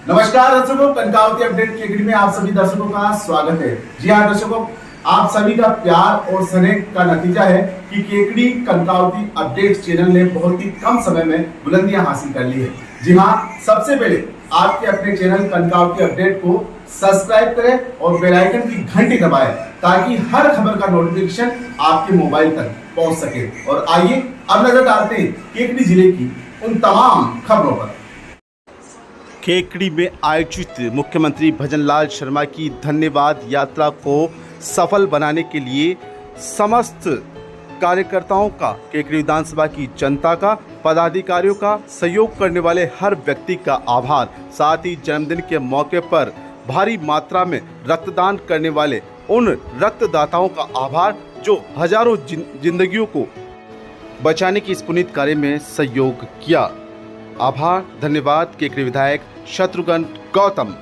नमस्कार दर्शकों, कनकावती अपडेट केकड़ी में आप सभी दर्शकों का स्वागत है। जी हाँ दर्शकों, आप सभी का प्यार और स्नेह का नतीजा है कि केकड़ी कनकावती अपडेट चैनल ने बहुत ही कम समय में बुलंदियां हासिल कर ली है। जी हाँ, सबसे पहले आपके अपने चैनल कनकावती अपडेट को सब्सक्राइब करें और बेल आइकन की घंटी दबाएं ताकि हर खबर का नोटिफिकेशन आपके मोबाइल तक पहुंच सके। और आइए अब नजर डालते हैं केकड़ी जिले की उन तमाम खबरों पर। केकड़ी में आयोजित मुख्यमंत्री भजनलाल शर्मा की धन्यवाद यात्रा को सफल बनाने के लिए समस्त कार्यकर्ताओं का, केकड़ी विधानसभा की जनता का, पदाधिकारियों का, सहयोग करने वाले हर व्यक्ति का आभार। साथ ही जन्मदिन के मौके पर भारी मात्रा में रक्तदान करने वाले उन रक्तदाताओं का आभार जो हजारों जिंदगियों को बचाने के इस पुनीत कार्य में सहयोग किया। आभार, धन्यवाद केकड़ी विधायक शत्रुघ्न गौतम।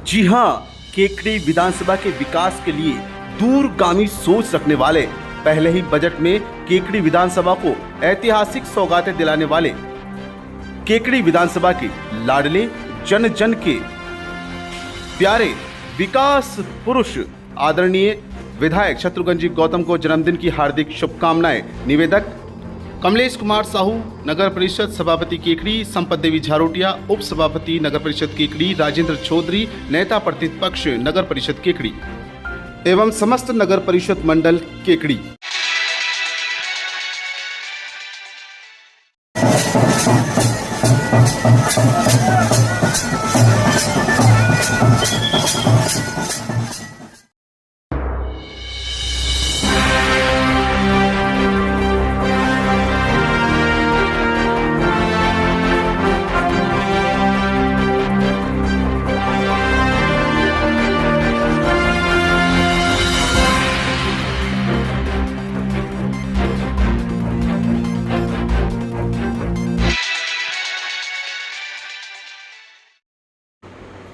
जी हां, केकड़ी विधानसभा के विकास के लिए दूरगामी सोच रखने वाले, पहले ही बजट में केकड़ी विधानसभा को ऐतिहासिक सौगातें दिलाने वाले, केकड़ी विधानसभा के लाडले, जन जन के प्यारे विकास पुरुष आदरणीय विधायक शत्रुघ्न जी गौतम को जन्मदिन की हार्दिक शुभकामनाएं। निवेदक कमलेश कुमार साहू, नगर परिषद सभापति केकड़ी, संपत देवी झारोटिया, उप सभापति नगर परिषद केकड़ी, राजेंद्र चौधरी, नेता प्रतिपक्ष नगर परिषद केकड़ी एवं समस्त नगर परिषद मंडल केकड़ी।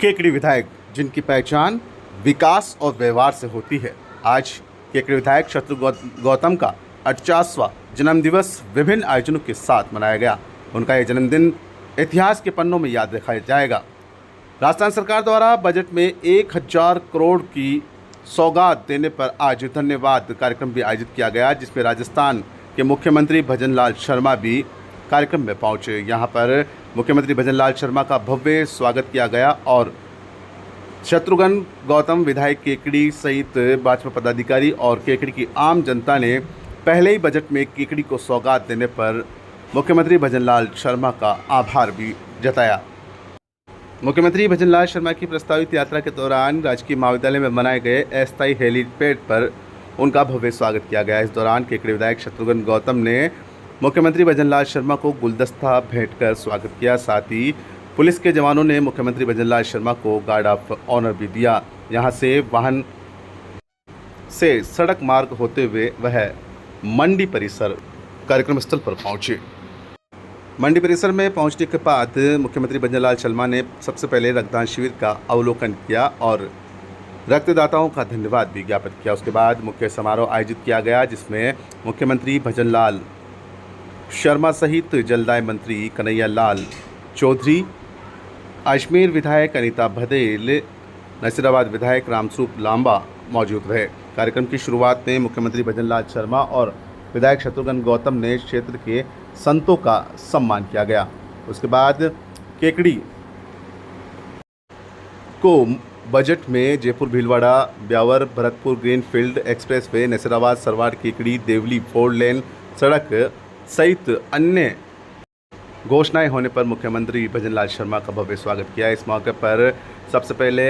केकड़ी विधायक जिनकी पहचान विकास और व्यवहार से होती है, आज केकड़ी विधायक शत्रुघ्न गौतम का 50वां जन्मदिवस विभिन्न आयोजनों के साथ मनाया गया। उनका यह जन्मदिन इतिहास के पन्नों में याद रखा जाएगा। राजस्थान सरकार द्वारा बजट में 1000 करोड़ की सौगात देने पर आज धन्यवाद कार्यक्रम भी आयोजित किया गया, जिसमें राजस्थान के मुख्यमंत्री भजनलाल शर्मा भी कार्यक्रम में पहुंचे। यहां पर मुख्यमंत्री भजनलाल शर्मा का भव्य स्वागत किया गया और शत्रुघ्न गौतम विधायक केकड़ी सहित भाजपा पदाधिकारी और केकड़ी की आम जनता ने पहले ही बजट में केकड़ी को सौगात देने पर मुख्यमंत्री भजनलाल शर्मा का आभार भी जताया। मुख्यमंत्री भजनलाल शर्मा की प्रस्तावित यात्रा के दौरान राजकीय महाविद्यालय में बनाए गए अस्थायी हेलीपैड पर उनका भव्य स्वागत किया गया। इस दौरान केकड़ी विधायक शत्रुघ्न गौतम ने मुख्यमंत्री भजनलाल शर्मा को गुलदस्ता भेंट कर स्वागत किया। साथ ही पुलिस के जवानों ने मुख्यमंत्री भजनलाल शर्मा को गार्ड ऑफ ऑनर भी दिया। यहां से वाहन से सड़क मार्ग होते हुए वह मंडी परिसर कार्यक्रम स्थल पर पहुंचे। मंडी परिसर में पहुंचने के बाद मुख्यमंत्री भजनलाल शर्मा ने सबसे पहले रक्तदान शिविर का अवलोकन किया और रक्तदाताओं का धन्यवाद भी ज्ञापित किया। उसके बाद मुख्य समारोह आयोजित किया गया, जिसमें मुख्यमंत्री भजनलाल शर्मा सहित जलदाय मंत्री कन्हैया लाल चौधरी, अजमेर विधायक अनीता बघेल, नसीराबाद विधायक रामस्वरूप लांबा मौजूद रहे। कार्यक्रम की शुरुआत में मुख्यमंत्री भजनलाल शर्मा और विधायक शत्रुघ्न गौतम ने क्षेत्र के संतों का सम्मान किया गया। उसके बाद केकड़ी को बजट में जयपुर भीलवाड़ा ब्यावर भरतपुर ग्रीनफील्ड एक्सप्रेसवे, नसीराबाद सरवाड़ केकड़ी देवली 4 लेन सड़क सहित अन्य घोषणाएं होने पर मुख्यमंत्री भजनलाल शर्मा का भव्य स्वागत किया। इस मौके पर सबसे पहले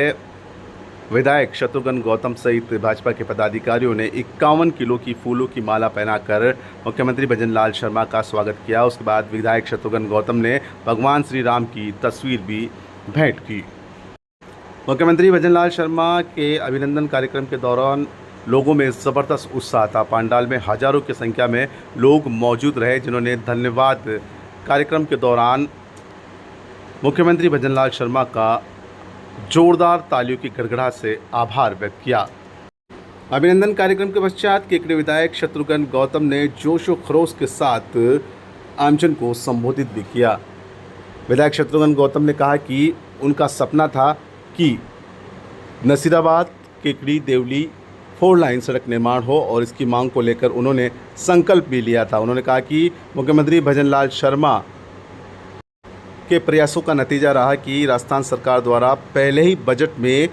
विधायक शत्रुघ्न गौतम सहित भाजपा के पदाधिकारियों ने 51 किलो की फूलों की माला पहनाकर मुख्यमंत्री भजनलाल शर्मा का स्वागत किया। उसके बाद विधायक शत्रुघ्न गौतम ने भगवान श्री राम की तस्वीर भी भेंट की। मुख्यमंत्री भजनलाल शर्मा के अभिनंदन कार्यक्रम के दौरान लोगों में ज़बरदस्त उत्साह था। पंडाल में हजारों की संख्या में लोग मौजूद रहे, जिन्होंने धन्यवाद कार्यक्रम के दौरान मुख्यमंत्री भजनलाल शर्मा का जोरदार तालियों की गड़गड़ाहट से आभार व्यक्त किया। अभिनंदन कार्यक्रम के पश्चात केकड़ी विधायक शत्रुघ्न गौतम ने जोश व खरोश के साथ आमजन को संबोधित भी किया। विधायक शत्रुघ्न गौतम ने कहा कि उनका सपना था कि नसीराबाद केकड़ी देवली 4 लाइन सड़क निर्माण हो और इसकी मांग को लेकर उन्होंने संकल्प भी लिया था। उन्होंने कहा कि मुख्यमंत्री भजनलाल शर्मा के प्रयासों का नतीजा रहा कि राजस्थान सरकार द्वारा पहले ही बजट में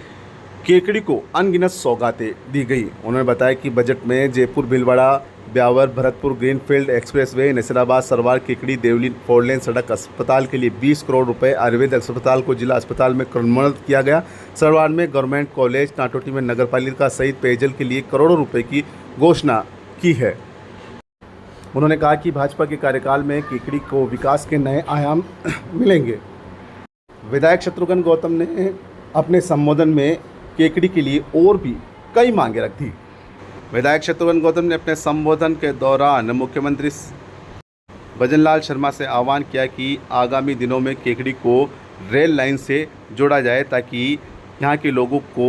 केकड़ी को अनगिनत सौगातें दी गई। उन्होंने बताया कि बजट में जयपुर भीलवाड़ा ब्यावर भरतपुर ग्रीनफील्ड एक्सप्रेसवे, नसीराबाद सरवार केकड़ी देवली 4 लेन सड़क अस्पताल के लिए 20 करोड़ रुपए, आयुर्वेद अस्पताल को जिला अस्पताल में क्रमबद्ध किया गया। सरवार में गवर्नमेंट कॉलेज, कांटोटी में नगरपालिका सहित पेयजल के लिए करोड़ों रुपए की घोषणा की है। उन्होंने कहा कि भाजपा के कार्यकाल में केकड़ी को विकास के नए आयाम मिलेंगे। विधायक शत्रुघ्न गौतम ने अपने संबोधन में केकड़ी के लिए और भी कई मांगे रख दी। विधायक शत्रुघ्न गौतम ने अपने संबोधन के दौरान मुख्यमंत्री भजनलाल शर्मा से आह्वान किया कि आगामी दिनों में केकड़ी को रेल लाइन से जोड़ा जाए ताकि यहाँ के लोगों को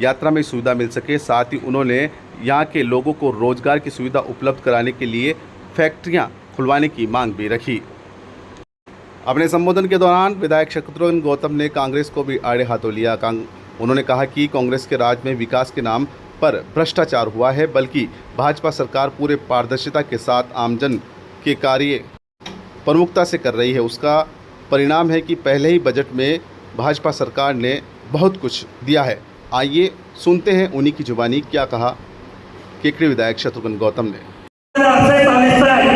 यात्रा में सुविधा मिल सके। साथ ही उन्होंने यहाँ के लोगों को रोजगार की सुविधा उपलब्ध कराने के लिए फैक्ट्रियाँ खुलवाने की मांग भी रखी। अपने संबोधन के दौरान विधायक शत्रुघ्न गौतम ने कांग्रेस को भी आड़े हाथों लिया। उन्होंने कहा कि कांग्रेस के राज में विकास के नाम पर भ्रष्टाचार हुआ है, बल्कि भाजपा सरकार पूरे पारदर्शिता के साथ आमजन के कार्य प्रमुखता से कर रही है। उसका परिणाम है कि पहले ही बजट में भाजपा सरकार ने बहुत कुछ दिया है। आइए सुनते हैं उन्हीं की जुबानी क्या कहा केकड़ी विधायक शत्रुघ्न गौतम ने।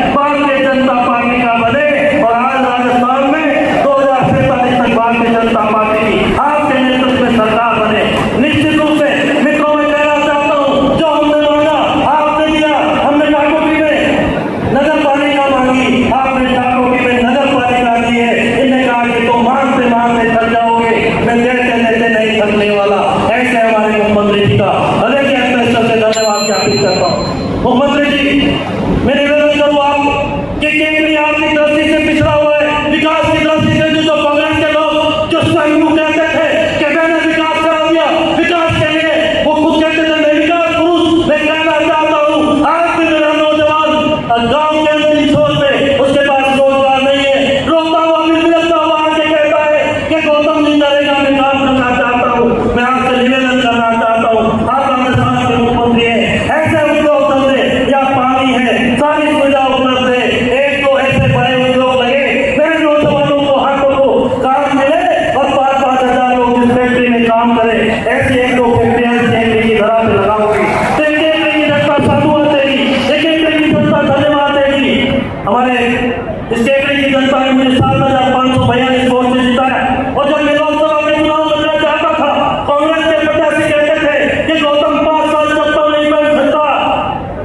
भारतीय जनता पार्टी का बने और आज राजस्थान में 2047 तक भारतीय जनता पार्टी की आपके नेतृत्व में सरकार बने। निश्चित रूप से मित्रों में कहना चाहता हूँ, जो हमने मांगा आपने दिया। हमने काकोटी में नगर पालिका मांगी, आपने काकोटी में नगर पालिका दी है। इन्हें कहा कि तुम मांगते मांगते थक जाओगे, मैं देते देते नहीं थकने वाला। ऐसे हमारे मुख्यमंत्री जी का हृदय के अंतर से धन्यवाद ज्ञापित करता हूँ। मुख्यमंत्री जी, मैं निवेदन करूँ आप कि केंद्रीय आर्थिक दृष्टि से पिछड़ा हुआ है, विकास की दृष्टि से जो कांग्रेस के लोग जो स्वयं कहते थे कि मैंने विकास करा दिया, विकास के लिए वो खुद कहते थे मैं विकास पुरुष। मैं कहना चाहता हूँ, आज भी मेरा नौजवान गाँव के अंतिम छोर पे उसके पास रोजगार नहीं है, रोता हुआ बिलबिलाता हुआ आके कहता है कि गौतम जी नरेगा में काम करना चाहता हूँ। मैं आपसे निवेदन करना चाहता हूँ, आप राजस्थान के मुख्यमंत्री हैं, ऐसे उद्योग धंधे या पानी है, सारी सुविधा उपलब्ध है। एक तो ऐसे बड़े उद्योग लगे, मेरे नौजवानों को हाथों को काम मिले और 5-5 हजार लोग इस फैक्ट्री में काम करें। ऐसी एक दो फैक्ट्रियां की धरा पे लगाओगी तो एक की जनता साधुवाद देगी, एक की जनता धन्यवाद देगी। हमारे इस केकड़ी की जनता ने मुझे 7,542 वोट से जिताया और जब मैं लोकसभा में चुनाव लड़ना चाहता था, कांग्रेस के प्रत्याशी कहते थे कि गौतम 5 साल चप्पल नहीं पहन सकता।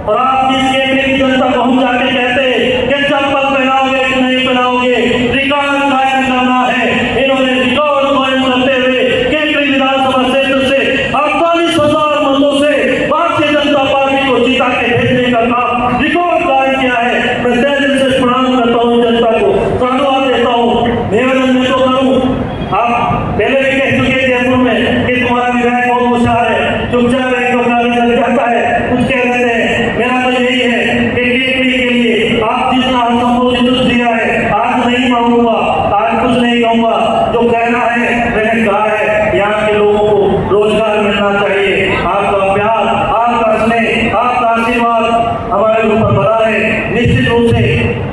और आप इस केकड़ी की जनता को हम जाके कहते कि चप्पल पहनाओगे कि नहीं पहनाओगे, रिकॉर्ड कायम करना है। इन्होंने रिकॉर्ड कायम करते हुए केकड़ी विधानसभा क्षेत्र से 48,000 मतों से भारतीय जनता पार्टी को जीता के भेजने का काम रिकॉर्ड कायम किया है। मैं तहे दिल से प्रणाम करता हूँ, जनता को धन्यवाद देता हूँ। निवेदन में तो करूँ, आप पहले भी कह चुके थे जयपुर में कि तुम्हारा विधायक बहुत होशियार है, चुपचाप एक तो कार्य कर जाता है, कुछ कह देते हैं। मेरा तो यही है कि केकड़ी के लिए आप जितना संबोधित दिया है, आज नहीं मांगूंगा, आज कुछ नहीं कहूंगा। जो कहना है मैंने कहा है, यहाँ के लोगों को रोजगार मिलना चाहिए। आपका प्यार, आपका स्नेह, आपका आशीर्वाद हमारे ऊपर बना है। निश्चित रूप से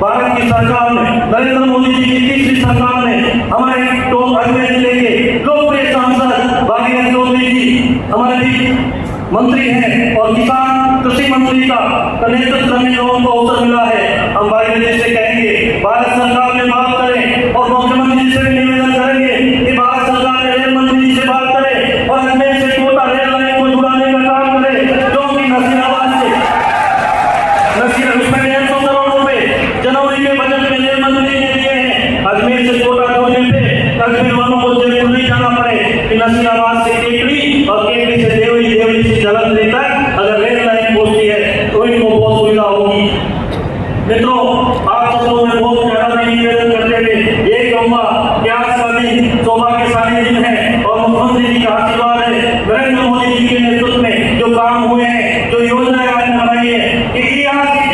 भारत की सरकार ने, नरेंद्र मोदी जी की तीसरी सरकार ने हमारे अजमेर जिले के लोकप्रिय सांसद भागीरथ चौधरी जी हमारे भी मंत्री हैं और किसान कृषि मंत्री का नेतृत्व करने का उनको अवसर मिला है। हम भागीरथ जी से कहेंगे भारत सरकार में बात करें और मुख्यमंत्री जी से भी निवेदन करेंगे कि भारत सरकार में रेल मंत्री जी से बात करें और अजमेर से कोटा रेल लाइन को जुड़ाने का काम करें, जो कि नसीराबाद से उसमें 150 करोड़ रुपए जनवरी के बजट में रेल मंत्री ने दिए हैं। अजमेर से कोटा जोड़ने पे अजमेर वालों को जयपुर नहीं जाना पड़े कि नसीराबाद से केकड़ी और केकड़ी से देवली, देवली से जलंधर तक अगर रेल लाइन पहुंचती है तो इनको बहुत सुविधा होगी। मित्रों, आप सब लोग बहुत प्यारा निवेदन करते थे। ये कहूंगा कि आज शादी सौभाग्यशाली दिन है और मुख्यमंत्री जी का आशीर्वाद है। नरेंद्र मोदी जी के नेतृत्व में जो काम हुए हैं, जो योजनाएं आपने बनाई है, कि ERCP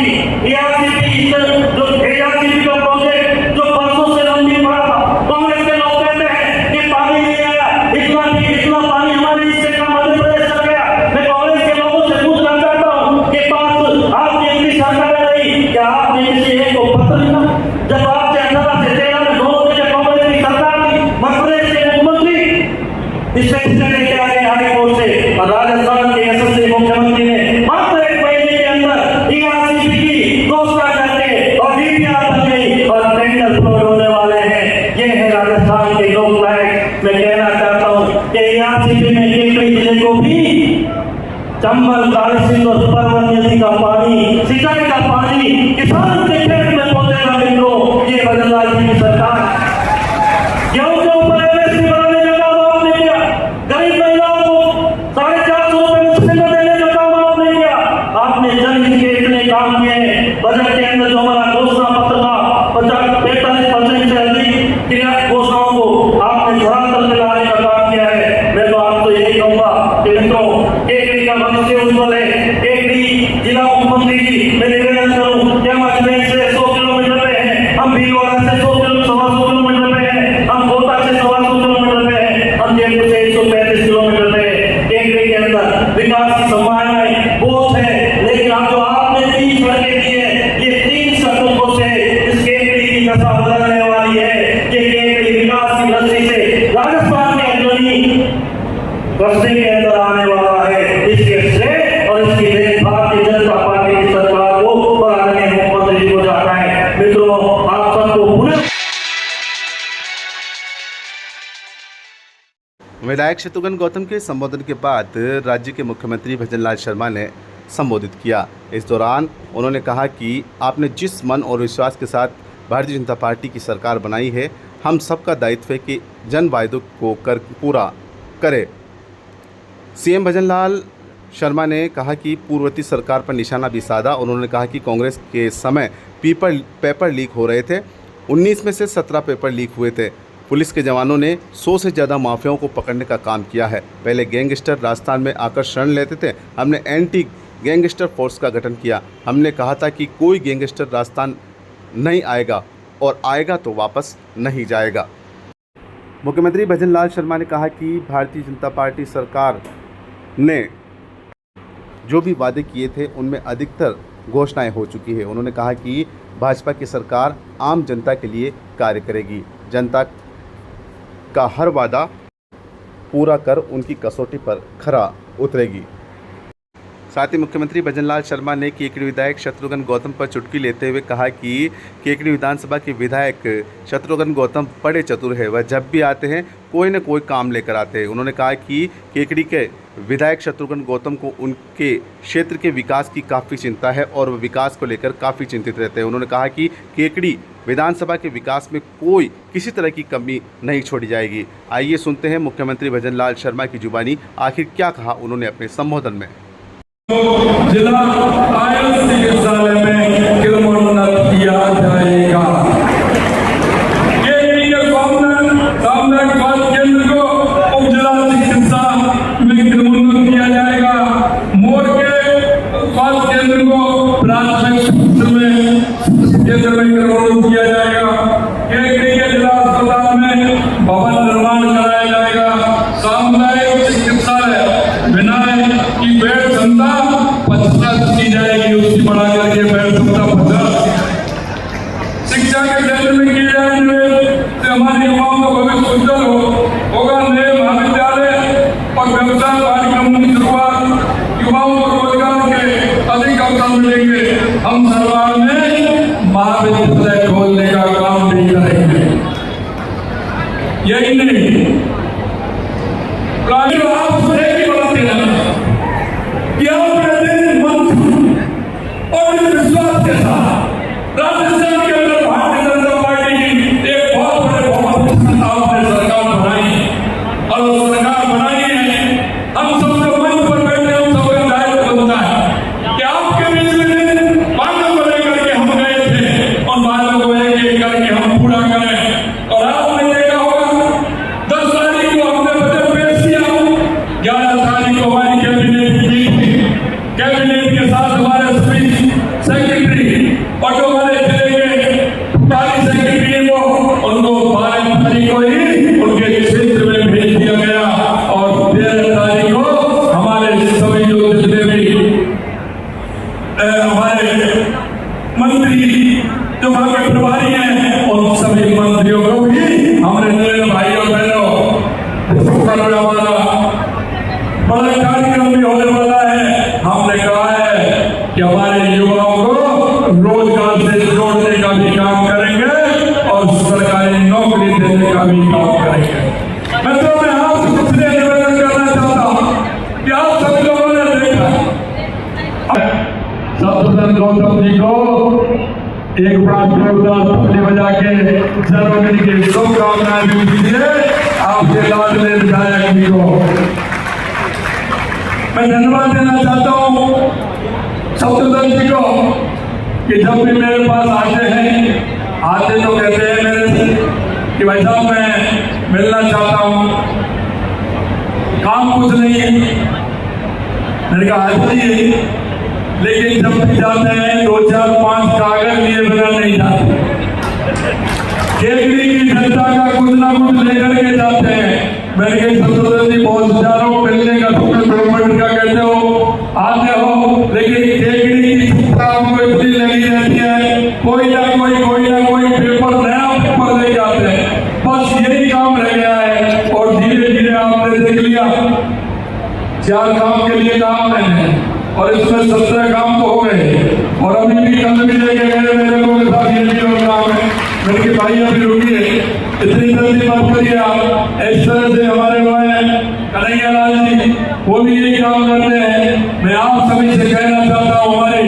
जो ERCP का स्पेशल लेके आ गए हाई कोर्ट से, और राजस्थान के यशस्वी मुख्यमंत्री ने मात्र 1 महीने के अंदर ईआरसीपी की घोषणा करके और डीपीआर बन गई और टेंडर फ्लोट होने वाले हैं। ये है राजस्थान के लोक नायक। मैं कहना चाहता हूँ कि ईआरसीपी में केकड़ी जिले को भी चंबल, कालीसिंध और परवन नदी का पानी, सिंचाई का पानी किसान के खेत में पहुंचेगा। मित्रों, ये बदलाव की सरकार गेहूं के ऊपर एमएसपी बढ़ाने का काम आपने किया, गरीब महिलाओं को 450 रुपए में सिलेंडर देने का काम आपने किया। आपने जनहित के इतने काम किए हैं। बजट के अंदर जो हमारा घोषणा पत्र था 45% से अधिक क्रिया घोषणाओं को आपने धरातल पे लाने का काम किया है। मैं तो आपको यही कहूंगा कि मित्रों, केकड़ी का भविष्य उज्जवल है। केकड़ी जिला मुख्यमंत्री जी, मैं निवेदन करूं कि हम अजमेर से 100 किलोमीटर पे हैं, हम भीलवाड़ा से 100 किलोमीटर पे हैं, हम कोटा से 125 किलोमीटर पे हैं, हम जयपुर से 135 किलोमीटर पे हैं। केकड़ी के अंदर विकास की संभावनाएं बहुत है, लेकिन आप जो आपने 3 सड़कें दी है, ये 3 सड़कों से इस केकड़ी की दशा बदलने वाली है। ये केकड़ी विकास की दृष्टि से राजस्थान के अग्रणी रास्ते के अंदर आने वाला है। इसके श्रेय और इसकी देन भारतीय जनता पार्टी की सरकार को और आदरणीय मुख्यमंत्री जी को जाता है। मित्रों, आप सबको पुनः विधायक शत्रुघ्न गौतम के संबोधन के बाद राज्य के मुख्यमंत्री भजनलाल शर्मा ने संबोधित किया। इस दौरान उन्होंने कहा कि आपने जिस मन और विश्वास के साथ भारतीय जनता पार्टी की सरकार बनाई है, हम सबका दायित्व है कि जन वायदों को कर पूरा करें। सीएम भजनलाल शर्मा ने कहा कि पूर्ववर्ती सरकार पर निशाना भी साधा। उन्होंने कहा कि कांग्रेस के समय पेपर लीक हो रहे थे। 19 में से 17 पेपर लीक हुए थे। पुलिस के जवानों ने 100 से ज़्यादा माफियाओं को पकड़ने का काम किया है। पहले गैंगस्टर राजस्थान में आकर शरण लेते थे। हमने एंटी गैंगस्टर फोर्स का गठन किया। हमने कहा था कि कोई गैंगस्टर राजस्थान नहीं आएगा और आएगा तो वापस नहीं जाएगा। मुख्यमंत्री भजनलाल शर्मा ने कहा कि भारतीय जनता पार्टी सरकार ने जो भी वादे किए थे उनमें अधिकतर घोषणाएं हो चुकी है। उन्होंने कहा कि भाजपा की सरकार आम जनता के लिए कार्य करेगी, जनता का हर वादा पूरा कर उनकी कसौटी पर खरा उतरेगी। साथ ही मुख्यमंत्री भजनलाल शर्मा ने केकड़ी विधायक शत्रुघ्न गौतम पर चुटकी लेते हुए कहा कि केकड़ी विधानसभा के विधायक शत्रुघ्न गौतम बड़े चतुर है। वह जब भी आते हैं कोई न कोई काम लेकर आते हैं। उन्होंने कहा कि केकड़ी के विधायक शत्रुघ्न गौतम को उनके क्षेत्र के विकास की काफ़ी चिंता है और वह विकास को लेकर काफ़ी चिंतित रहते हैं। उन्होंने कहा कि केकड़ी विधानसभा के विकास में कोई किसी तरह की कमी नहीं छोड़ी जाएगी। आइए सुनते हैं मुख्यमंत्री भजनलाल शर्मा की जुबानी आखिर क्या कहा उन्होंने अपने संबोधन में। जिला आयुष चिकित्सालय में क्रमोन्नत किया जाएगा। केकड़ी के सामुदायिक स्वास्थ्य केंद्र को उप जिला चिकित्सा में क्रमोन्नत किया जाएगा। मोर के स्वास्थ्य केंद्र को प्राथमिक केंद्र में क्रमोन्नत किया जाएगा। केकड़ी के जिला अस्पताल में भवन निर्माण कराया जाएगा। सामुदायिक चिकित्सालय बनाए की बेड क्षमता 50 की जाएगी, उसकी बढ़ा करके बेड क्षमता 50। शिक्षा के क्षेत्र में किए जाएंगे तो हमारे युवाओं का भविष्य उज्जवल होगा। नए महाविद्यालय और व्यवसाय कार्यक्रमों की शुरुआत, युवाओं को रोजगार के अधिक अवसर मिलेंगे। हम सरकार में महाविद्यालय खोलने का काम भी करेंगे। यही नहीं, आप सुनेगी बढ़ाते हैं कि आपने दिन मंत्र और विश्वास के साथ राजस्थान के अंदर भारतीय जनता पार्टी की एक बहुत बड़े बहुमत के साथ आपने सरकार बनाई और वो सरकार बनाई है। हम सबके मंच पर बैठे हम सबका दायित्व बनता है कि आपके बीच में बातों को लेकर के हम गए थे और बातों को एक करके हम पूरा करें। और आपने देखा होगा 10 तारीख को हमने बजट पेश किया एक बार जोरदार ताली बजा के जन्मदिन की शुभकामनाएं भी दीजिए आपके लाडले विधायक जी को। मैं धन्यवाद देना चाहता हूँ शत्रुघ्न जी को कि जब भी मेरे पास आते तो कहते हैं मेरे से कि भाई साहब मैं मिलना चाहता हूँ, काम कुछ नहीं है। मैंने कहा आइए, लेकिन जब भी जाते हैं 2 4 5 कागज लिए बिना नहीं जाते। केकड़ी की जनता का कुछ ना कुछ लेकर के जाते हैं। मैंने कहा शत्रुघ्न जी बहुत हजारों मिलने का तुमने 2 मिनट का कहते हो आते हो, लेकिन केकड़ी की जनता हमको इतनी लगी रहती है, कोई ना कोई पेपर नया पेपर ले जाते हैं। बस यही काम रह गया है और धीरे धीरे आपने देख लिया 4 काम के लिए काम मैंने और इसमें 17 काम तो हो गए और अभी भी कल भी लेके गए मेरे लोगों के साथ ये भी और काम है। मैंने कहा भाई अभी रुकिए, इतनी जल्दी मत करिए आप। इस तरह से हमारे भाई कन्हैया लाल जी वो भी यही काम करते हैं। मैं आप सभी से कहना चाहता हूँ, हमारे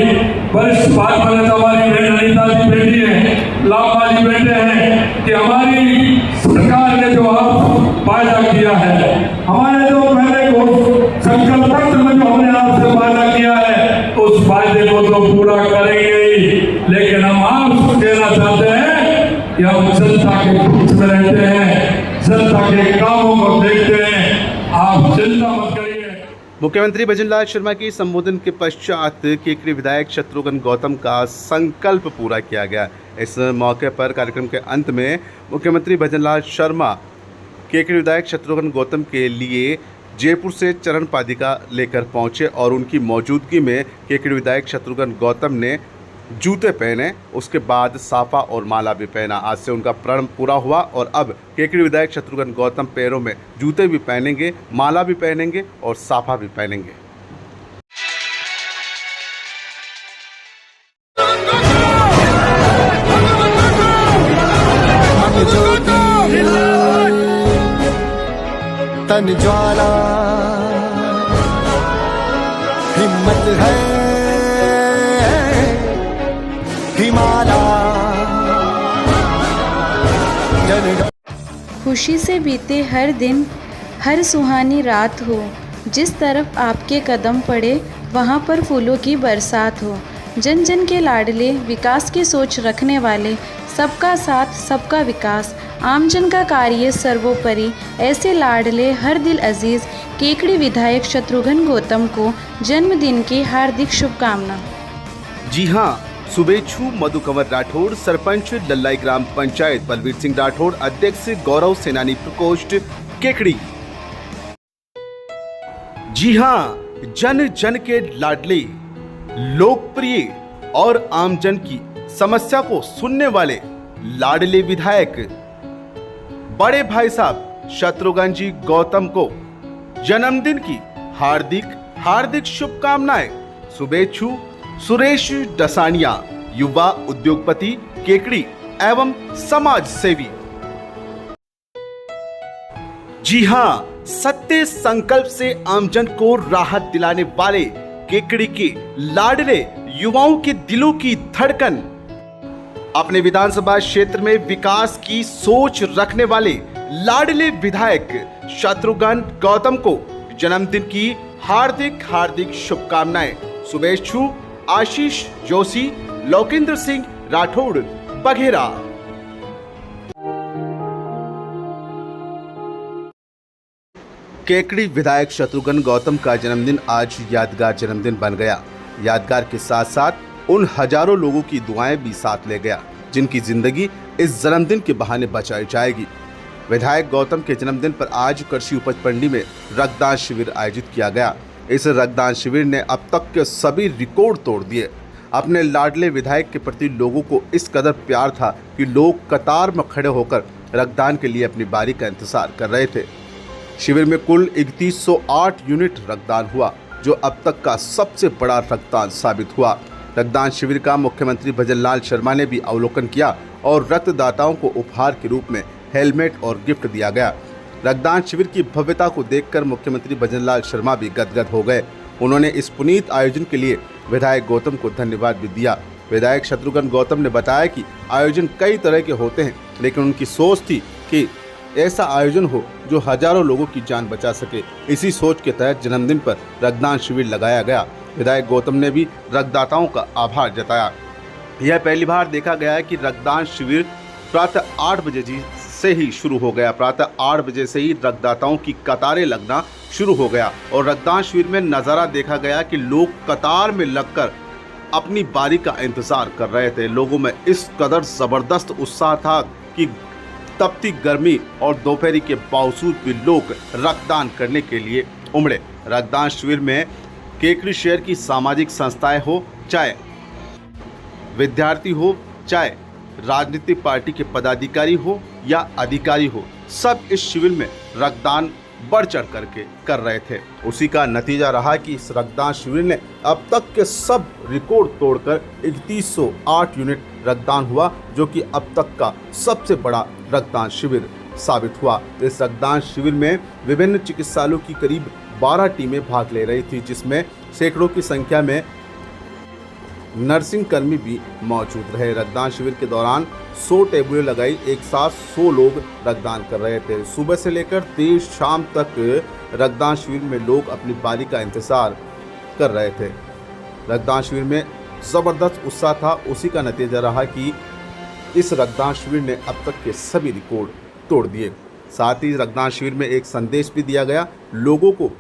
वरिष्ठ भाजपा नेता हमारी बहन अनिता जी बेटी है, लाभा जी बेटे हैं, कि हमारी सरकार ने जो आप वायदा किया है, हमारे जो पहले को संकल्प पत्र में जो हमने आपसे वायदा किया है उस वायदे को तो पूरा करेंगे ही, लेकिन हम आपसे कहना चाहते हैं कि हम जनता के बीच में रहते हैं, जनता के कामों को देखते हैं, आप चिंता मत करिए। मुख्यमंत्री भजनलाल शर्मा के संबोधन के पश्चात केकड़ी विधायक शत्रुघ्न गौतम का संकल्प पूरा किया गया। इस मौके पर कार्यक्रम के अंत में मुख्यमंत्री भजनलाल शर्मा केकड़ी विधायक शत्रुघ्न गौतम के लिए जयपुर से चरण पादिका लेकर पहुंचे और उनकी मौजूदगी में केकड़ी विधायक शत्रुघ्न गौतम ने जूते पहने, उसके बाद साफा और माला भी पहना। आज से उनका प्रण पूरा हुआ और अब केकड़ी विधायक शत्रुघ्न गौतम पैरों में जूते भी पहनेंगे, माला भी पहनेंगे और साफा भी पहनेंगे। तन ज्वाला हिम्मत है हिमालय। खुशी से बीते हर दिन, हर सुहानी रात हो, जिस तरफ आपके कदम पड़े वहाँ पर फूलों की बरसात हो। जन जन के लाडले, विकास की सोच रखने वाले, सबका साथ सबका विकास, आमजन का कार्य सर्वोपरि, ऐसे लाडले हर दिल अजीज केकड़ी विधायक शत्रुघ्न गौतम को जन्मदिन की हार्दिक शुभकामना। जी हाँ, शुभेच्छु मधु कंवर राठौड़, सरपंच लल्लाई ग्राम पंचायत, बलवीर सिंह राठौड़, अध्यक्ष गौरव सेनानी प्रकोष्ठ केकड़ी। जी हाँ, जन जन के लाडले, लोकप्रिय और आमजन की समस्या को सुनने वाले लाडले विधायक बड़े भाई साहब शत्रुघ्न जी गौतम को जन्मदिन की हार्दिक हार्दिक शुभकामनाएं। शुभेच्छु सुरेश डसानिया, युवा उद्योगपति केकड़ी एवं समाज सेवी। जी हाँ, सत्य संकल्प से आमजन को राहत दिलाने वाले केकड़ी के लाडले युवाओं के दिलों की धड़कन, अपने विधानसभा क्षेत्र में विकास की सोच रखने वाले लाडले विधायक शत्रुघ्न गौतम को जन्मदिन की हार्दिक हार्दिक शुभकामनाएं। शुभेच्छु आशीष जोशी, लोकेंद्र सिंह राठौड़ बघेरा। केकड़ी विधायक शत्रुघ्न गौतम का जन्मदिन आज यादगार जन्मदिन बन गया। यादगार के साथ साथ उन हजारों लोगों की दुआएं भी साथ ले गया जिनकी जिंदगी इस जन्मदिन के बहाने बचाई जाएगी। विधायक गौतम के जन्मदिन पर आज कृषि उपज मंडी में रक्तदान शिविर आयोजित किया गया। इस रक्तदान शिविर ने अब तक के सभी रिकॉर्ड तोड़ दिए। अपने लाडले विधायक के प्रति लोगों को इस कदर प्यार था कि लोग कतार में खड़े होकर रक्तदान के लिए अपनी बारी का इंतजार कर रहे थे। शिविर में कुल 3108 यूनिट रक्तदान हुआ, जो अब तक का सबसे बड़ा रक्तदान साबित हुआ। रक्तदान शिविर का मुख्यमंत्री भजनलाल शर्मा ने भी अवलोकन किया और रक्तदाताओं को उपहार के रूप में हेलमेट और गिफ्ट दिया गया। रक्तदान शिविर की भव्यता को देखकर मुख्यमंत्री भजनलाल शर्मा भी गदगद हो गए। उन्होंने इस पुनीत आयोजन के लिए विधायक गौतम को धन्यवाद भी दिया। विधायक शत्रुघ्न गौतम ने बताया कि आयोजन कई तरह के होते हैं, लेकिन उनकी सोच थी कि ऐसा आयोजन हो जो हजारों लोगों की जान बचा सके। इसी सोच के तहत जन्मदिन पर रक्तदान शिविर लगाया गया। विधायक गौतम ने भी रक्तदाताओं का आभार जताया। यह पहली बार देखा गया है कि रक्तदान शिविर प्रातः 8 बजे से ही शुरू हो गया। प्रातः 8 बजे से ही रक्तदाताओं की कतारें लगना शुरू हो गया और रक्तदान शिविर में नज़ारा देखा गया कि लोग कतार में लगकर अपनी बारी का इंतजार कर रहे थे। लोगों में इस कदर ज़बरदस्त उत्साह था कि तपती गर्मी और दोपहरी के बावजूद भी लोग रक्तदान करने के लिए उमड़े। रक्तदान शिविर में केकड़ी शहर की सामाजिक संस्थाएं हो, चाहे विद्यार्थी हो, चाहे राजनीतिक पार्टी के पदाधिकारी हो या अधिकारी हो, सब इस शिविर में रक्तदान बढ़ चढ़ करके कर रहे थे। उसी का नतीजा रहा कि इस रक्तदान शिविर ने अब तक के सब रिकॉर्ड तोड़कर 3108 यूनिट रक्तदान हुआ, जो कि अब तक का सबसे बड़ा रक्तदान शिविर साबित हुआ। इस रक्तदान शिविर में विभिन्न चिकित्सालयों की करीब 12 टीमें भाग ले रही थी, जिसमें सैकड़ों की संख्या में नर्सिंग कर्मी भी मौजूद रहे। रक्तदान शिविर के दौरान 100 टेबलें लगाई, एक साथ 100 लोग रक्तदान कर रहे थे। सुबह से लेकर देर शाम तक रक्तदान शिविर में लोग अपनी बारी का इंतजार कर रहे थे। रक्तदान शिविर में ज़बरदस्त उत्साह था। उसी का नतीजा रहा कि इस रक्तदान शिविर ने अब तक के सभी रिकॉर्ड तोड़ दिए। साथ ही रक्तदान शिविर में एक संदेश भी दिया गया लोगों को,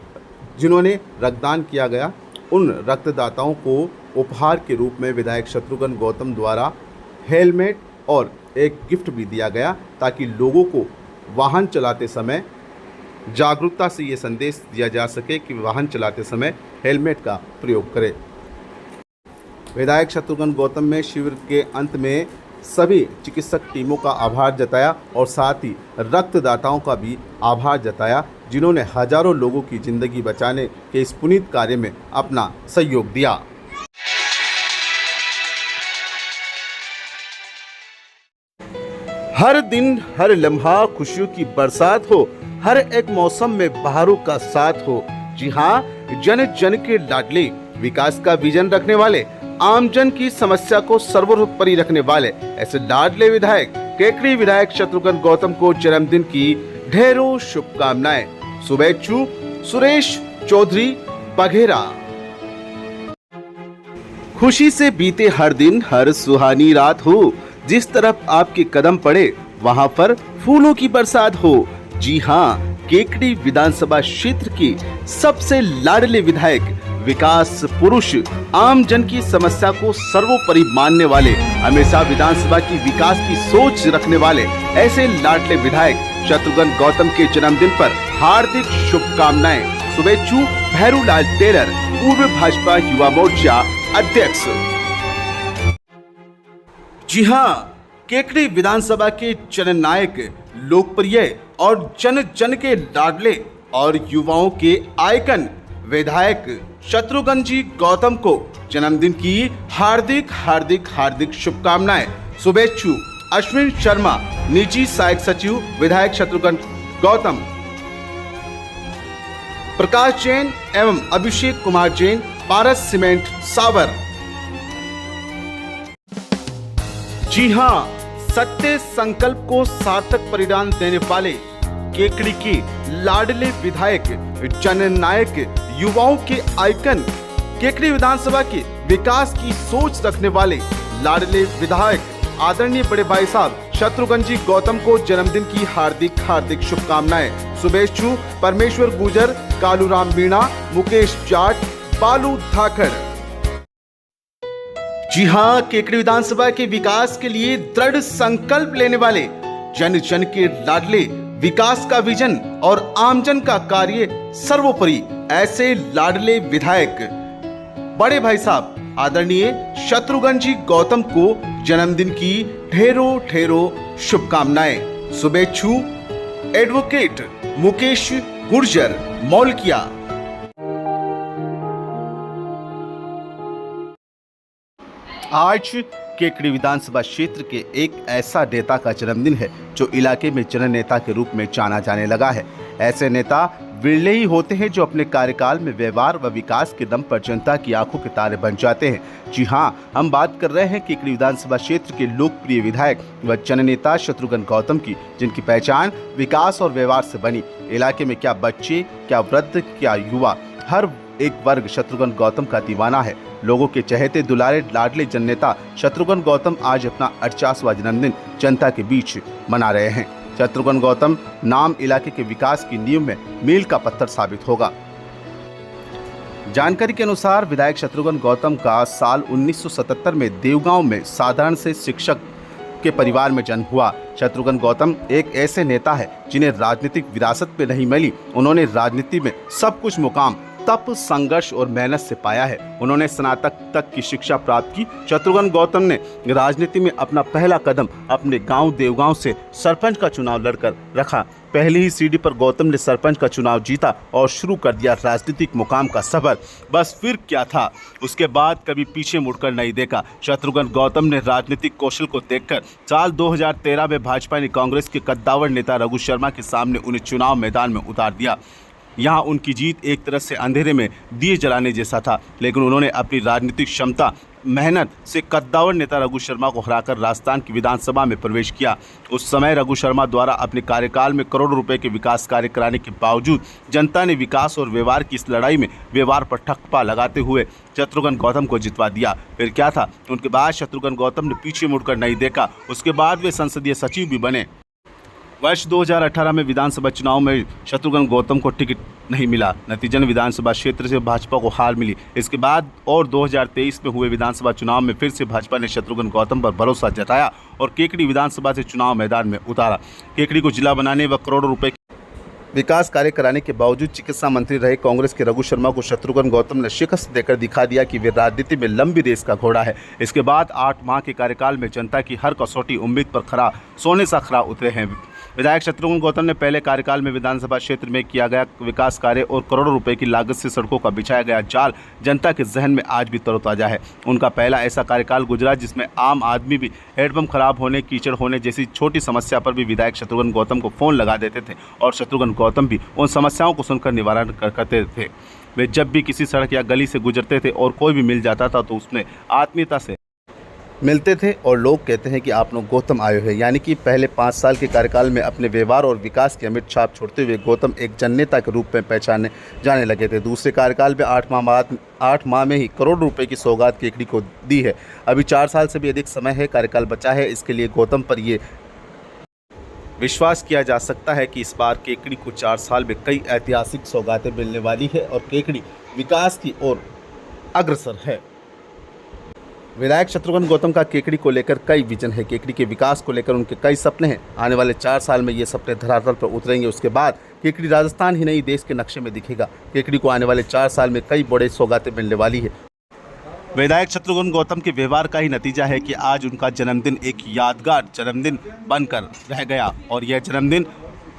जिन्होंने रक्तदान किया गया उन रक्तदाताओं को उपहार के रूप में विधायक शत्रुघ्न गौतम द्वारा हेलमेट और एक गिफ्ट भी दिया गया, ताकि लोगों को वाहन चलाते समय जागरूकता से ये संदेश दिया जा सके कि वाहन चलाते समय हेलमेट का प्रयोग करें। विधायक शत्रुघ्न गौतम ने शिविर के अंत में सभी चिकित्सक टीमों का आभार जताया और साथ ही रक्तदाताओं का भी आभार जताया, जिन्होंने हजारों लोगों की जिंदगी बचाने के इस पुनीत कार्य में अपना सहयोग दिया। हर दिन हर लम्हा खुशियों की बरसात हो, हर एक मौसम में बहारों का साथ हो। जी हाँ, जन जन के लाडले, विकास का विजन रखने वाले, आम जन की समस्या को सर्वोपरि रखने वाले ऐसे लाडले विधायक केकड़ी विधायक शत्रुघ्न गौतम को जन्मदिन की ढेरों शुभकामनाएं। शुभेच्छु सुरेश चौधरी बघेरा। खुशी से बीते हर दिन हर सुहानी रात हो, जिस तरफ आपके कदम पड़े वहां पर फूलों की बरसात हो। जी हाँ, केकड़ी विधानसभा क्षेत्र के सबसे लाडले विधायक, विकास पुरुष, आम जन की समस्या को सर्वोपरि मानने वाले, हमेशा विधानसभा की विकास की सोच रखने वाले ऐसे लाडले विधायक शत्रुघ्न गौतम के जन्मदिन पर हार्दिक शुभकामनाएं। शुभेच्छु भैरूलाल टेलर, पूर्व भाजपा युवा मोर्चा अध्यक्ष। जी हाँ, केकड़ी विधानसभा के जननायक, लोकप्रिय और जन जन के लाडले और युवाओं के आइकन विधायक शत्रुघ्न जी गौतम को जन्मदिन की हार्दिक हार्दिक हार्दिक शुभकामनाएं। शुभेच्छु अश्विन शर्मा, निजी सहायक सचिव विधायक शत्रुघ्न गौतम, प्रकाश जैन एवं अभिषेक कुमार जैन, पारस सीमेंट सावर। जी हाँ, सत्य संकल्प को सार्थक परिणाम देने वाले केकड़ी के लाडले विधायक, जननायक, युवाओं के आइकन, केकड़ी विधानसभा के विकास की सोच रखने वाले लाडले विधायक आदरणीय बड़े भाई साहब शत्रुघ्न जी गौतम को जन्मदिन की हार्दिक हार्दिक शुभकामनाएं। शुभेच्छु परमेश्वर गुजर, कालूराम मीणा, मुकेश जाट, बालू धाकड़। जी हाँ, केकड़ी विधानसभा के विकास के लिए दृढ़ संकल्प लेने वाले, जन जन के लाडले, विकास का विजन और आमजन का कार्य सर्वोपरि ऐसे लाडले विधायक बड़े भाई साहब आदरणीय शत्रुघ्न जी गौतम को जन्मदिन की ढेरों ढेरों शुभकामनाएं। शुभेच्छु एडवोकेट मुकेश गुर्जर, मौलकिया। आज केकड़ी विधानसभा क्षेत्र के एक ऐसा नेता का जन्मदिन है जो इलाके में जननेता के रूप में जाना जाने लगा है। ऐसे नेता विरले ही होते हैं जो अपने कार्यकाल में व्यवहार व विकास के दम पर जनता की आंखों के तारे बन जाते हैं। जी हां, हम बात कर रहे हैं केकड़ी विधानसभा क्षेत्र के लोकप्रिय विधायक व जननेता शत्रुघ्न गौतम की, जिनकी पहचान विकास और व्यवहार से बनी। इलाके में क्या बच्चे, क्या वृद्ध, क्या युवा, हर एक वर्ग शत्रुघ्न गौतम का दीवाना है। लोगों के चहेते दुलारे लाडले जननेता शत्रुघ्न गौतम आज अपना 50वां जन्मदिन जनता के बीच मना रहे हैं। शत्रुघ्न गौतम नाम इलाके के विकास की नींव में मील का पत्थर साबित होगा। जानकारी के अनुसार विधायक शत्रुघ्न गौतम का साल 1977 में देवगांव में साधारण से शिक्षक के परिवार में जन्म हुआ। शत्रुघ्न गौतम एक ऐसे नेता है जिन्हें राजनीतिक विरासत में नहीं मिली। उन्होंने राजनीति में सब कुछ मुकाम तप, संघर्ष और मेहनत से पाया है। उन्होंने स्नातक तक की शिक्षा प्राप्त की। शत्रुघ्न गौतम ने राजनीति में अपना पहला कदम अपने गांव देवगांव से सरपंच का चुनाव लड़कर रखा। पहली ही सीढ़ी पर गौतम ने सरपंच का चुनाव जीता और शुरू कर दिया राजनीतिक मुकाम का सफर। बस फिर क्या था, उसके बाद कभी पीछे मुड़कर नहीं देखा। शत्रुघ्न गौतम ने राजनीतिक कौशल को देखकर साल 2013 में भाजपा ने कांग्रेस के कद्दावर नेता रघु शर्मा के सामने उन्हें चुनाव मैदान में उतार दिया। यहाँ उनकी जीत एक तरह से अंधेरे में दिए जलाने जैसा था, लेकिन उन्होंने अपनी राजनीतिक क्षमता, मेहनत से कद्दावर नेता रघु शर्मा को हराकर राजस्थान की विधानसभा में प्रवेश किया। उस समय रघु शर्मा द्वारा अपने कार्यकाल में करोड़ों रुपए के विकास कार्य कराने के बावजूद जनता ने विकास और व्यवहार की इस लड़ाई में व्यवहार पर ठप्पा लगाते हुए शत्रुघ्न गौतम को जितवा दिया। फिर क्या था, उनके बाद शत्रुघ्न गौतम ने पीछे मुड़कर नहीं देखा। उसके बाद वे संसदीय सचिव भी बने। वर्ष 2018 में विधानसभा चुनाव में शत्रुघ्न गौतम को टिकट नहीं मिला। नतीजन विधानसभा क्षेत्र से भाजपा को हार मिली। इसके बाद और 2023 में हुए विधानसभा चुनाव में फिर से भाजपा ने शत्रुघ्न गौतम पर भरोसा जताया और केकड़ी विधानसभा से चुनाव मैदान में उतारा। केकड़ी को जिला बनाने व करोड़ों रुपए विकास कार्य कराने के बावजूद चिकित्सा मंत्री रहे कांग्रेस के रघु शर्मा को शत्रुघ्न गौतम ने शिकस्त देकर दिखा दिया कि वे राजनीति में लंबी रेस का घोड़ा है। इसके बाद 8 माह के कार्यकाल में जनता की हर कसौटी उम्मीद पर खरा सोने सा खरा उतरे हैं। विधायक शत्रुघ्न गौतम ने पहले कार्यकाल में विधानसभा क्षेत्र में किया गया विकास कार्य और करोड़ों रुपए की लागत से सड़कों का बिछाया गया जाल जनता के जहन में आज भी तरोताजा है। उनका पहला ऐसा कार्यकाल गुजरा जिसमें आम आदमी भी हेडपंप खराब होने, कीचड़ होने जैसी छोटी समस्या पर भी विधायक शत्रुघ्न गौतम को फोन लगा देते थे और शत्रुघ्न गौतम भी उन समस्याओं को सुनकर निवारण करते थे। वे जब भी किसी सड़क या गली से गुजरते थे और कोई भी मिल जाता था तो उसमें आत्मीयता से मिलते थे और लोग कहते हैं कि आप लोग गौतम आए हैं। यानी कि पहले 5 साल के कार्यकाल में अपने व्यवहार और विकास की अमिट छाप छोड़ते हुए गौतम एक जननेता के रूप में पहचाने जाने लगे थे। दूसरे कार्यकाल में 8 माह में ही करोड़ रुपए की सौगात केकड़ी को दी है। अभी 4 साल से भी अधिक समय है, कार्यकाल बचा है। इसके लिए गौतम पर ये विश्वास किया जा सकता है कि इस बार केकड़ी को 4 साल में कई ऐतिहासिक सौगातें मिलने वाली है और केकड़ी विकास की ओर अग्रसर है। विधायक शत्रुघ्न गौतम का केकड़ी को लेकर कई विजन है। केकड़ी के विकास को लेकर उनके कई सपने हैं। आने वाले 4 साल में ये सपने धरातल पर उतरेंगे। उसके बाद केकड़ी राजस्थान ही नहीं देश के नक्शे में दिखेगा। केकड़ी को आने वाले 4 साल में कई बड़े सौगातें मिलने वाली है। विधायक शत्रुघ्न गौतम के व्यवहार का ही नतीजा है कि आज उनका जन्मदिन एक यादगार जन्मदिन बनकर रह गया और यह जन्मदिन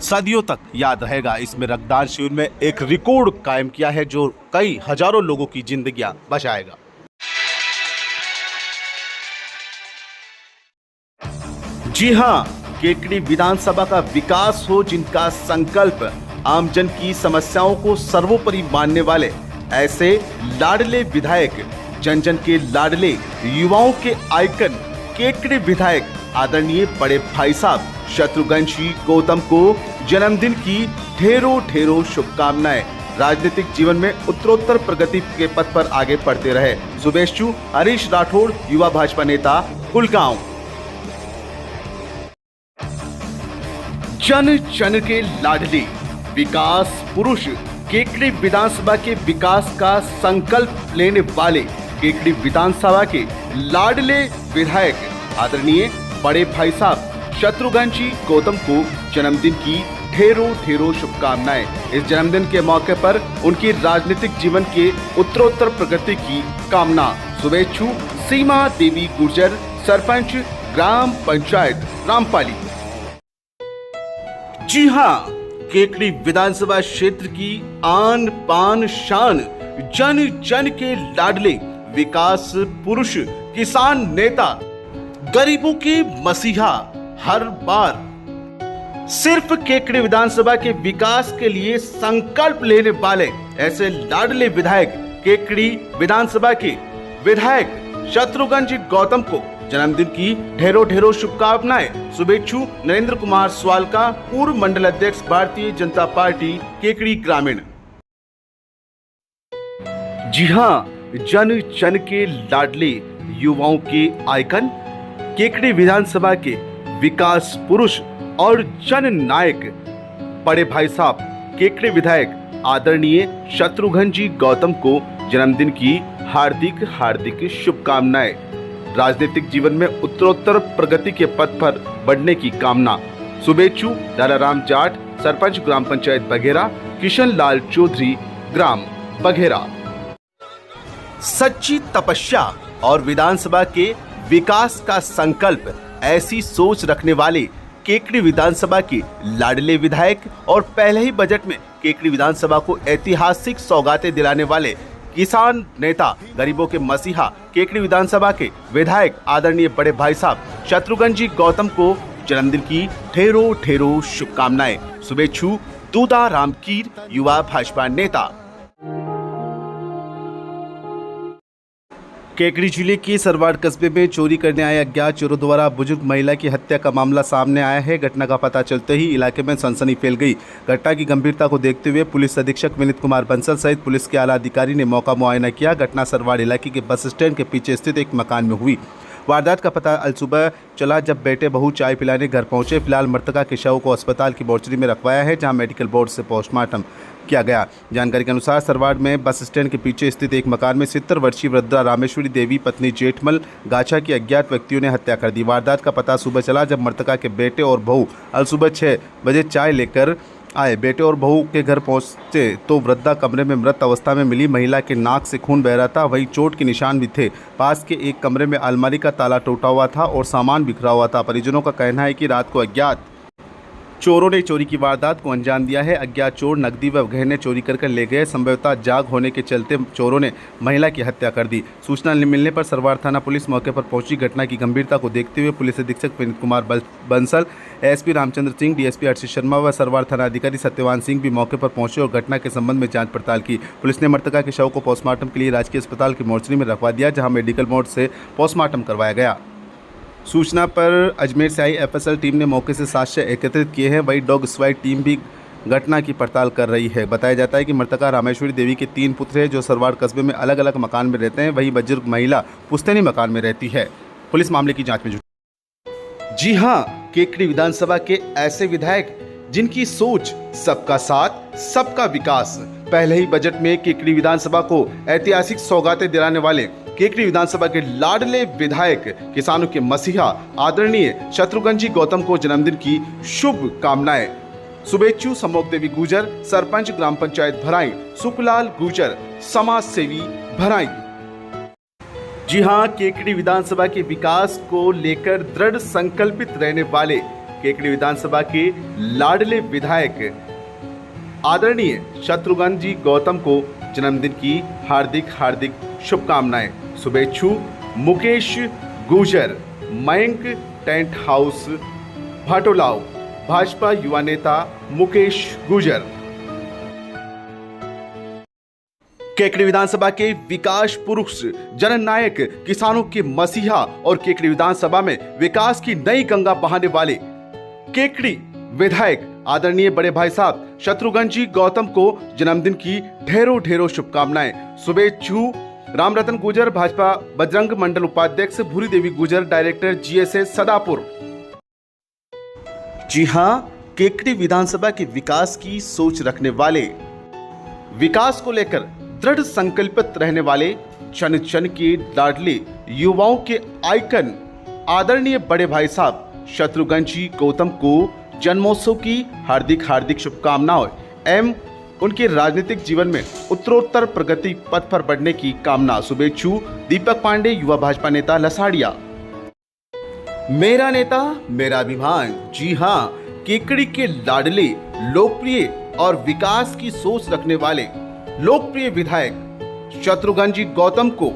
सदियों तक याद रहेगा। इसमें रक्तदान शिविर में एक रिकॉर्ड कायम किया है जो कई हजारों लोगों की जिंदगियां बचाएगा। जी हां, केकड़ी विधानसभा का विकास हो, जिनका संकल्प आमजन की समस्याओं को सर्वोपरि मानने वाले ऐसे लाडले विधायक, जन जन के लाडले, युवाओं के आइकन केकड़ी विधायक आदरणीय बड़े भाई साहब शत्रुघ्न जी गौतम को जन्मदिन की ढेरों ढेरों शुभकामनाएं। राजनीतिक जीवन में उत्तरोत्तर प्रगति के पथ पर आगे बढ़ते रहे। शुभेच्छु हरीश राठौड़, युवा भाजपा नेता, कुलगांव। जन जन के लाडले विकास पुरुष, केकड़ी विधानसभा के विकास का संकल्प लेने वाले केकड़ी विधानसभा के लाडले विधायक आदरणीय बड़े भाई साहब शत्रुघ्न जी गौतम को जन्मदिन की ढेरों ढेरों शुभकामनाएं। इस जन्मदिन के मौके पर उनकी राजनीतिक जीवन के उत्तरोत्तर प्रगति की कामना। शुभेच्छु सीमा देवी गुर्जर, सरपंच ग्राम पंचायत रामपाली। जी हां, केकड़ी विधानसभा क्षेत्र की आन बान शान, जन जन के लाडले विकास पुरुष, किसान नेता, गरीबों के मसीहा, हर बार सिर्फ केकड़ी विधानसभा के विकास के लिए संकल्प लेने वाले ऐसे लाडले विधायक केकड़ी विधानसभा के विधायक शत्रुघ्न जी गौतम को जन्मदिन की ढेरों ढेरों शुभकामनाएं। शुभेच्छु नरेंद्र कुमार स्वालका, पूर्व मंडल अध्यक्ष भारतीय जनता पार्टी केकड़ी ग्रामीण। जी हां, जन जन के लाडले युवाओं के आइकन केकड़ी विधानसभा के विकास पुरुष और जन नायक बड़े भाई साहब केकड़ी विधायक आदरणीय शत्रुघ्न जी गौतम को जन्मदिन की हार्दिक हार्दिक शुभकामनाएं। राजनीतिक जीवन में उत्तरोत्तर प्रगति के पथ पर बढ़ने की कामना। शुभेच्छु लालाराम जाट, सरपंच ग्राम पंचायत बघेरा, किशन लाल चौधरी, ग्राम बघेरा। सच्ची तपस्या और विधानसभा के विकास का संकल्प, ऐसी सोच रखने वाले केकड़ी विधानसभा के लाडले विधायक और पहले ही बजट में केकड़ी विधानसभा को ऐतिहासिक सौगातें दिलाने वाले किसान नेता, गरीबों के मसीहा केकड़ी विधानसभा के विधायक आदरणीय बड़े भाई साहब शत्रुघ्न जी गौतम को जन्मदिन की ढेरों ढेरों शुभकामनाएं। शुभेच्छु दूधा रामकीर, युवा भाजपा नेता। केकड़ी जिले के सरवाड़ कस्बे में चोरी करने आए अज्ञात चोरों द्वारा बुजुर्ग महिला की हत्या का मामला सामने आया है। घटना का पता चलते ही इलाके में सनसनी फैल गई। घटना की गंभीरता को देखते हुए पुलिस अधीक्षक विनीत कुमार बंसल सहित पुलिस के आला अधिकारी ने मौका मुआयना किया। घटना सरवाड़ इलाके के बस स्टैंड के पीछे स्थित एक मकान में हुई। वारदात का पता अल सुबह चला जब बेटे बहू चाय पिलाने घर पहुंचे। फिलहाल मृतका के शव को अस्पताल की मोर्चरी में रखवाया है, जहां मेडिकल बोर्ड से पोस्टमार्टम किया गया। जानकारी के अनुसार सरवाड़ में बस स्टैंड के पीछे स्थित एक मकान में 70 वर्षीय वृद्धा रामेश्वरी देवी पत्नी जेठमल गाछा की अज्ञात व्यक्तियों ने हत्या कर दी। वारदात का पता सुबह चला जब मृतका के बेटे और बहू अल सुबह 6 बजे चाय लेकर आए। बेटे और बहू के घर पहुंचे तो वृद्धा कमरे में मृत अवस्था में मिली। महिला के नाक से खून बह रहा था, वहीं चोट के निशान भी थे। पास के एक कमरे में अलमारी का ताला टूटा हुआ था और सामान बिखरा हुआ था। परिजनों का कहना है कि रात को अज्ञात चोरों ने चोरी की वारदात को अंजाम दिया है। अज्ञात चोर नकदी व गहने चोरी कर ले गए। संभवतः जाग होने के चलते चोरों ने महिला की हत्या कर दी। सूचना मिलने पर सरवाड़ थाना पुलिस मौके पर पहुंची। घटना की गंभीरता को देखते हुए पुलिस अधीक्षक विनीत कुमार बंसल, एसपी रामचंद्र सिंह, डीएसपी हर्षित शर्मा व सरवाड़ थाना अधिकारी सत्यवान सिंह भी मौके पर पहुंचे और घटना के संबंध में जांच पड़ताल की। पुलिस ने मृतका के शव को पोस्टमार्टम के लिए राजकीय अस्पताल की मोर्चरी में रखवा दिया, जहाँ मेडिकल बोर्ड से पोस्टमार्टम करवाया गया। सूचना पर अजमेर से आई एफएसएल टीम ने मौके से साक्ष्य एकत्रित किए हैं। वहीं डॉग स्क्वाड टीम भी घटना की पड़ताल कर रही है। बताया जाता है कि मृतका रामेश्वरी देवी के 3 पुत्र हैं जो सरवाड़ कस्बे में अलग अलग मकान में रहते हैं। वहीं बुजुर्ग महिला पुश्तैनी मकान में रहती है। पुलिस मामले की जांच में जुटी। जी हां, केकड़ी विधानसभा के ऐसे विधायक जिनकी सोच सबका साथ सबका विकास। पहले ही बजट में केकड़ी विधानसभा को ऐतिहासिक सौगातें दिलाने वाले केकड़ी विधानसभा के लाडले विधायक किसानों के मसीहा आदरणीय शत्रुघ्न जी गौतम को जन्मदिन की शुभकामनाएं। शुभेच्छु समोक देवी गुजर, सरपंच ग्राम पंचायत भराई, सुखलाल गुजर, समाज सेवी भराई। जी हां, केकड़ी विधानसभा के विकास को लेकर दृढ़ संकल्पित रहने वाले केकड़ी विधानसभा के लाडले विधायक आदरणीय शत्रुघ्न जी गौतम को जन्मदिन की हार्दिक हार्दिक शुभकामनाएं। शुभेच्छु मुकेश गुजर, मयंक टेंट हाउस, भाटोलाव, भाजपा युवा नेता मुकेश गुजर। केकड़ी विधानसभा के विकास पुरुष, जननायक, किसानों के मसीहा और केकड़ी विधानसभा में विकास की नई गंगा बहाने वाले केकड़ी विधायक आदरणीय बड़े भाई साहब शत्रुघ्न जी गौतम को जन्मदिन की ढेरों ढेरों शुभकामनाएं। शुभेच्छु रामरतन गुजर, भाजपा बजरंग मंडल उपाध्यक्ष, भूरी देवी गुजर, डायरेक्टर जीएसएस सदापुर। जी हां, केकड़ी विधानसभा के विकास की सोच रखने वाले, विकास को लेकर दृढ़ संकल्पित रहने वाले, जन जन के लाडले युवाओं के आइकन आदरणीय बड़े भाई साहब शत्रुघ्न जी गौतम को जन्मोत्सव की हार्दिक हार्दिक शुभकामनाएं एवं उनके राजनीतिक जीवन में उत्तरोत्तर प्रगति पथ पर बढ़ने की कामना। शुभेच्छु दीपक पांडे, युवा भाजपा नेता लसाड़िया। मेरा नेता मेरा अभिमान। जी हां, केकड़ी के लाडले, लोकप्रिय और विकास की सोच रखने वाले लोकप्रिय विधायक शत्रुघ्न जी गौतम को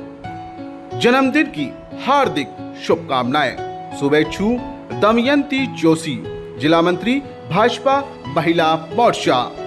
जन्मदिन की हार्दिक शुभकामनाएं। शुभेच्छु दमयंती जोशी, जिला मंत्री भाजपा महिला मोर्चा।